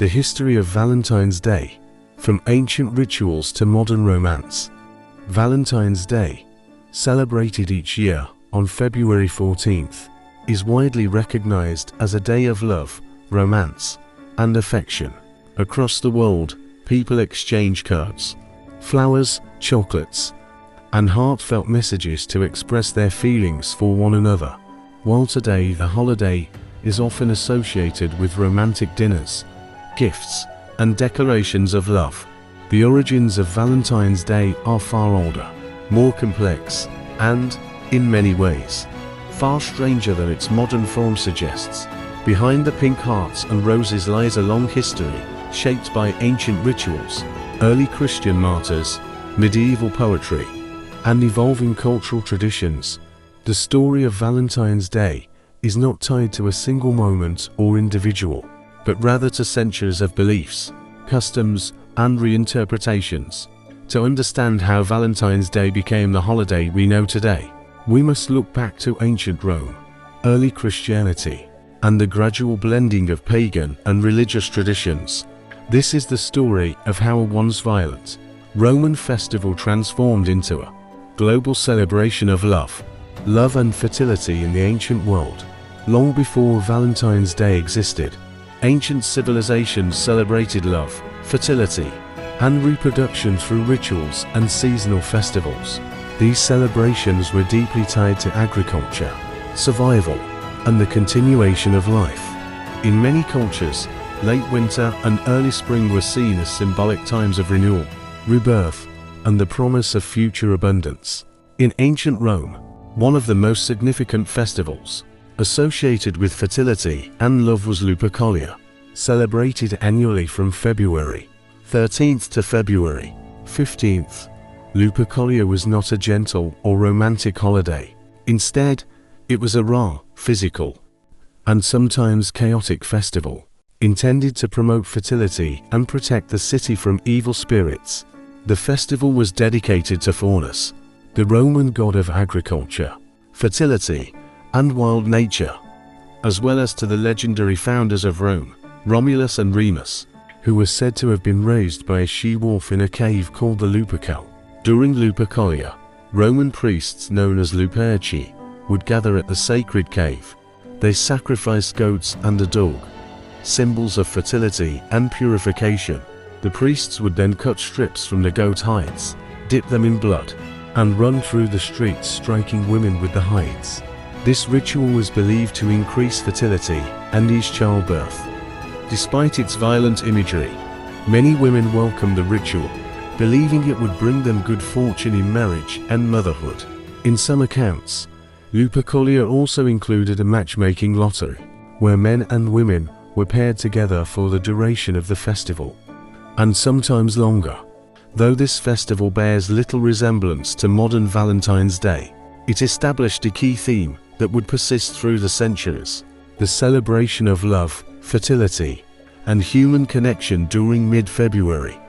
The history of Valentine's Day, from ancient rituals to modern romance. Valentine's Day, celebrated each year on February 14th, is widely recognized as a day of love, romance, and affection. Across the world, people exchange cards, flowers, chocolates, and heartfelt messages to express their feelings for one another. While today the holiday is often associated with romantic dinners, gifts, and declarations of love, the origins of Valentine's Day are far older, more complex, and, in many ways, far stranger than its modern form suggests. Behind the pink hearts and roses lies a long history, shaped by ancient rituals, early Christian martyrs, medieval poetry, and evolving cultural traditions. The story of Valentine's Day is not tied to a single moment or individual, but rather to centuries of beliefs, customs, and reinterpretations. To understand how Valentine's Day became the holiday we know today, we must look back to ancient Rome, early Christianity, and the gradual blending of pagan and religious traditions. This is the story of how a once violent Roman festival transformed into a global celebration of love and fertility in the ancient world. Long before Valentine's Day existed, ancient civilizations celebrated love, fertility, and reproduction through rituals and seasonal festivals. These celebrations were deeply tied to agriculture, survival, and the continuation of life. In many cultures, late winter and early spring were seen as symbolic times of renewal, rebirth, and the promise of future abundance. In ancient Rome, one of the most significant festivals associated with fertility and love was Lupercalia, celebrated annually from February 13th to February 15th. Lupercalia was not a gentle or romantic holiday. Instead, it was a raw, physical, and sometimes chaotic festival, intended to promote fertility and protect the city from evil spirits. The festival was dedicated to Faunus, the Roman god of agriculture, fertility, and wild nature, as well as to the legendary founders of Rome, Romulus and Remus, who were said to have been raised by a she-wolf in a cave called the Lupercal. During Lupercalia, Roman priests known as Luperci would gather at the sacred cave. They sacrificed goats and a dog, symbols of fertility and purification. The priests would then cut strips from the goat hides, dip them in blood, and run through the streets striking women with the hides. This ritual was believed to increase fertility and ease childbirth. Despite its violent imagery, many women welcomed the ritual, believing it would bring them good fortune in marriage and motherhood. In some accounts, Lupercalia also included a matchmaking lottery, where men and women were paired together for the duration of the festival, and sometimes longer. Though this festival bears little resemblance to modern Valentine's Day, it established a key theme that would persist through the centuries: the celebration of love, fertility, and human connection during mid-February.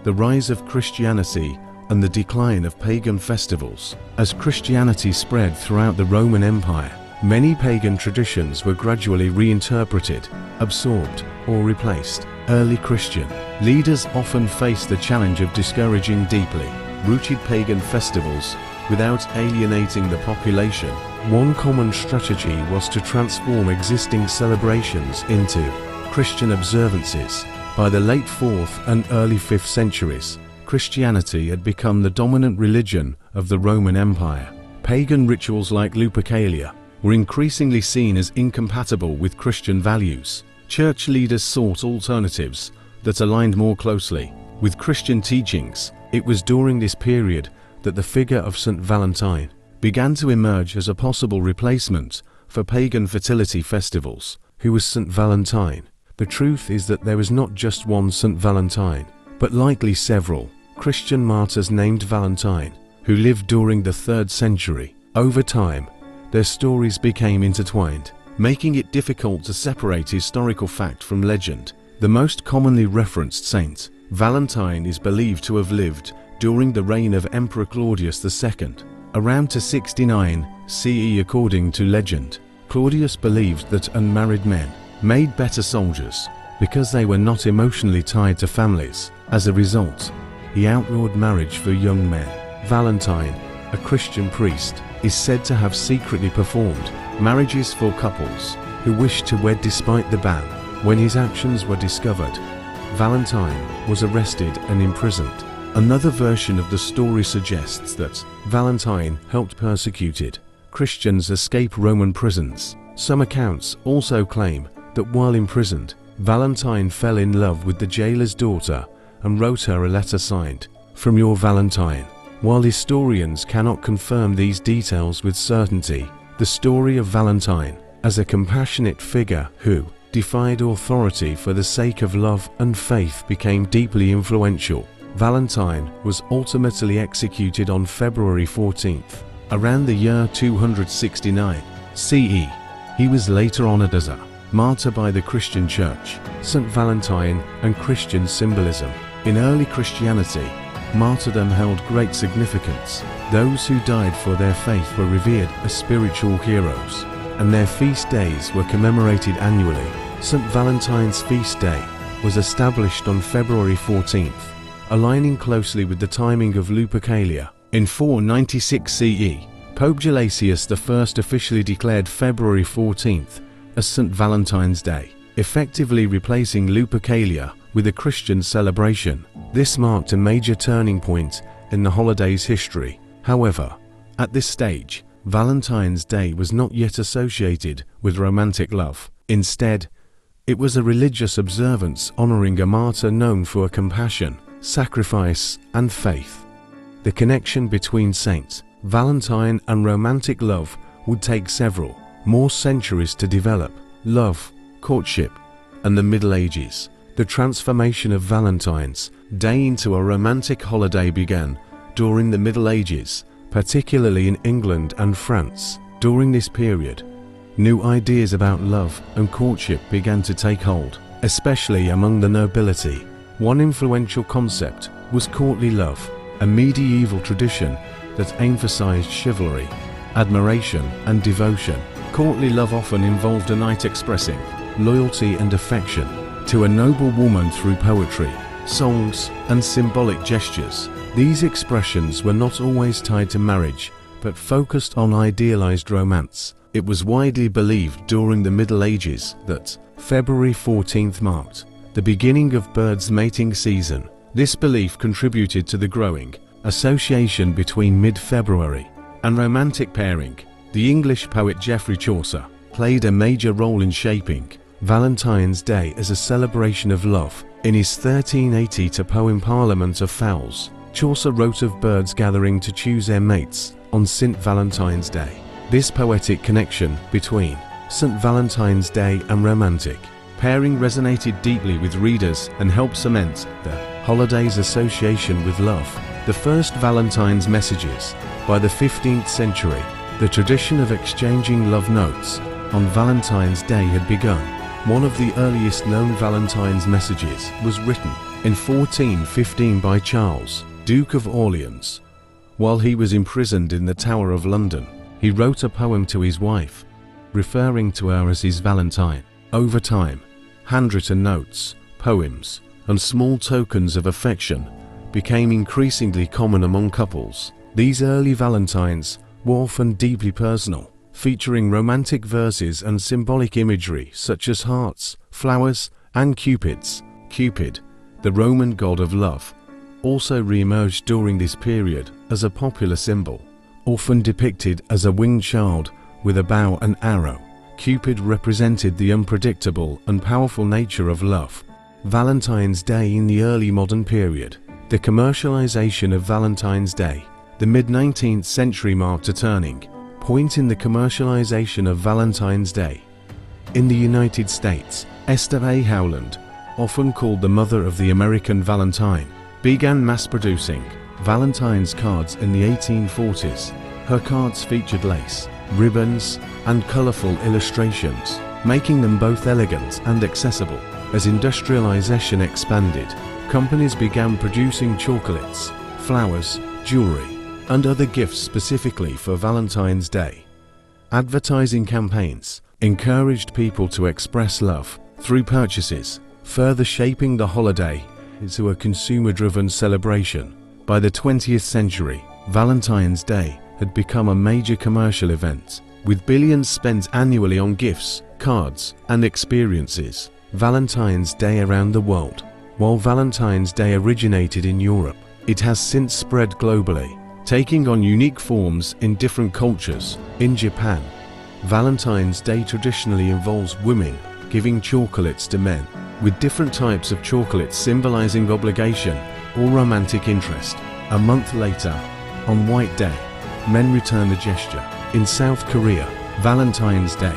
The rise of Christianity and the decline of pagan festivals. As Christianity spread throughout the Roman Empire, many pagan traditions were gradually reinterpreted, absorbed, or replaced. Early Christian leaders often faced the challenge of discouraging deeply rooted pagan festivals without alienating the population. One common strategy was to transform existing celebrations into Christian observances. By the late 4th and early 5th centuries, Christianity had become the dominant religion of the Roman Empire. Pagan rituals like Lupercalia were increasingly seen as incompatible with Christian values. Church leaders sought alternatives that aligned more closely with Christian teachings. It was during this period that the figure of Saint Valentine began to emerge as a possible replacement for pagan fertility festivals. Who was Saint Valentine? The truth is that there was not just one Saint Valentine, but likely several Christian martyrs named Valentine, who lived during the 3rd century. Over time, their stories became intertwined, making it difficult to separate historical fact from legend. The most commonly referenced Saint Valentine is believed to have lived during the reign of Emperor Claudius II, around to 69 CE according to legend. Claudius believed that unmarried men made better soldiers because they were not emotionally tied to families. As a result, he outlawed marriage for young men. Valentine, a Christian priest, is said to have secretly performed marriages for couples who wished to wed despite the ban. When his actions were discovered, Valentine was arrested and imprisoned. Another version of the story suggests that Valentine helped persecuted Christians escape Roman prisons. Some accounts also claim that while imprisoned, Valentine fell in love with the jailer's daughter and wrote her a letter signed, "From your Valentine." While historians cannot confirm these details with certainty, the story of Valentine as a compassionate figure who defied authority for the sake of love and faith became deeply influential. Valentine was ultimately executed on February 14th, around the year 269 CE. He was later honored as a martyr by the Christian Church. Saint Valentine and Christian symbolism. In early Christianity, martyrdom held great significance. Those who died for their faith were revered as spiritual heroes, and their feast days were commemorated annually. Saint Valentine's feast day was established on February 14th, aligning closely with the timing of Lupercalia. In 496 CE, Pope Gelasius I officially declared February 14th as Saint Valentine's Day, effectively replacing Lupercalia with a Christian celebration. This marked a major turning point in the holiday's history. However, at this stage, Valentine's Day was not yet associated with romantic love. Instead, it was a religious observance honoring a martyr known for compassion, sacrifice, and faith. The connection between Saint Valentine and romantic love would take several more centuries to develop. Love, courtship, and the Middle Ages. The transformation of Valentine's Day into a romantic holiday began during the Middle Ages, particularly in England and France. During this period, new ideas about love and courtship began to take hold, especially among the nobility. One influential concept was courtly love, a medieval tradition that emphasized chivalry, admiration, and devotion. Courtly love often involved a knight expressing loyalty and affection to a noble woman through poetry, songs, and symbolic gestures. These expressions were not always tied to marriage, but focused on idealized romance. It was widely believed during the Middle Ages that February 14th marked the beginning of birds' mating season. This belief contributed to the growing association between mid-February and romantic pairing. The English poet Geoffrey Chaucer played a major role in shaping Valentine's Day as a celebration of love. In his 1382 poem Parliament of Fowls, Chaucer wrote of birds gathering to choose their mates on Saint Valentine's Day. This poetic connection between Saint Valentine's Day and romantic pairing resonated deeply with readers and helped cement the holiday's association with love. The first Valentine's messages. By the 15th century, the tradition of exchanging love notes on Valentine's Day had begun. One of the earliest known Valentine's messages was written in 1415 by Charles, Duke of Orleans. While he was imprisoned in the Tower of London, he wrote a poem to his wife, referring to her as his Valentine. Over time, handwritten notes, poems, and small tokens of affection became increasingly common among couples. These early Valentines were often deeply personal, featuring romantic verses and symbolic imagery such as hearts, flowers, and cupids. Cupid, the Roman god of love, also re-emerged during this period as a popular symbol, often depicted as a winged child with a bow and arrow. Cupid represented the unpredictable and powerful nature of love. Valentine's Day in the early modern period. The commercialization of Valentine's Day. The mid-19th century marked a turning point in the commercialization of Valentine's Day. In the United States, Esther A. Howland, often called the mother of the American Valentine, began mass-producing Valentine's cards in the 1840s. Her cards featured lace, ribbons, and colorful illustrations, making them both elegant and accessible. As industrialization expanded, companies began producing chocolates, flowers, jewelry, and other gifts specifically for Valentine's Day. Advertising campaigns encouraged people to express love through purchases, further shaping the holiday into a consumer-driven celebration. By the 20th century, Valentine's Day had become a major commercial event, with billions spent annually on gifts, cards, and experiences. Valentine's Day around the world. While Valentine's Day originated in Europe, it has since spread globally, taking on unique forms in different cultures. In Japan, Valentine's Day traditionally involves women giving chocolates to men, with different types of chocolates symbolizing obligation or romantic interest. A month later, on White Day, men return the gesture. In South Korea, Valentine's Day,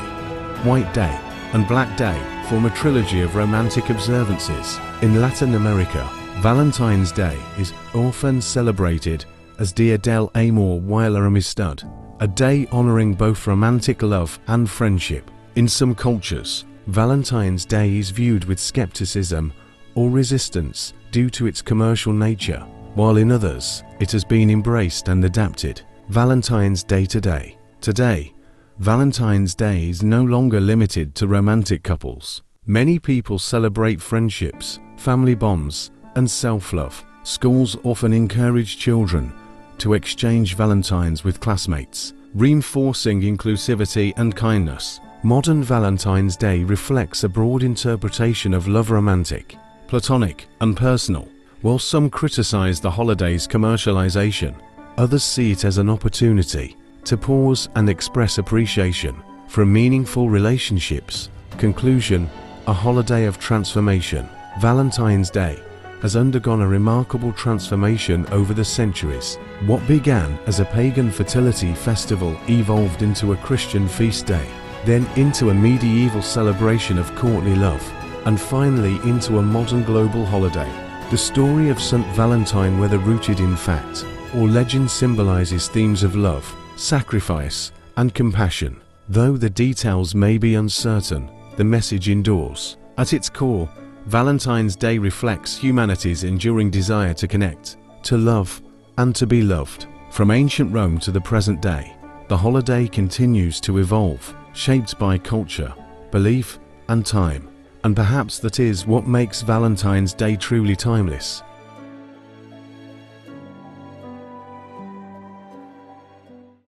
White Day, and Black Day form a trilogy of romantic observances. In Latin America, Valentine's Day is often celebrated as Dia del Amor y la Amistad, a day honoring both romantic love and friendship. In some cultures, Valentine's Day is viewed with skepticism or resistance due to its commercial nature, while in others, it has been embraced and adapted. Valentine's Day today. Today, Valentine's Day is no longer limited to romantic couples. Many people celebrate friendships, family bonds, and self-love. Schools often encourage children to exchange Valentines with classmates, reinforcing inclusivity and kindness. Modern Valentine's Day reflects a broad interpretation of love: romantic, platonic, and personal. While some criticize the holiday's commercialization, others see it as an opportunity to pause and express appreciation for meaningful relationships. Conclusion: a holiday of transformation. Valentine's Day has undergone a remarkable transformation over the centuries. What began as a pagan fertility festival evolved into a Christian feast day, then into a medieval celebration of courtly love, and finally into a modern global holiday. The story of Saint Valentine, whether rooted in fact or legend, symbolizes themes of love, sacrifice, and compassion. Though the details may be uncertain, the message endures. At its core, Valentine's Day reflects humanity's enduring desire to connect, to love, and to be loved. From ancient Rome to the present day, the holiday continues to evolve, shaped by culture, belief, and time. And perhaps that is what makes Valentine's Day truly timeless.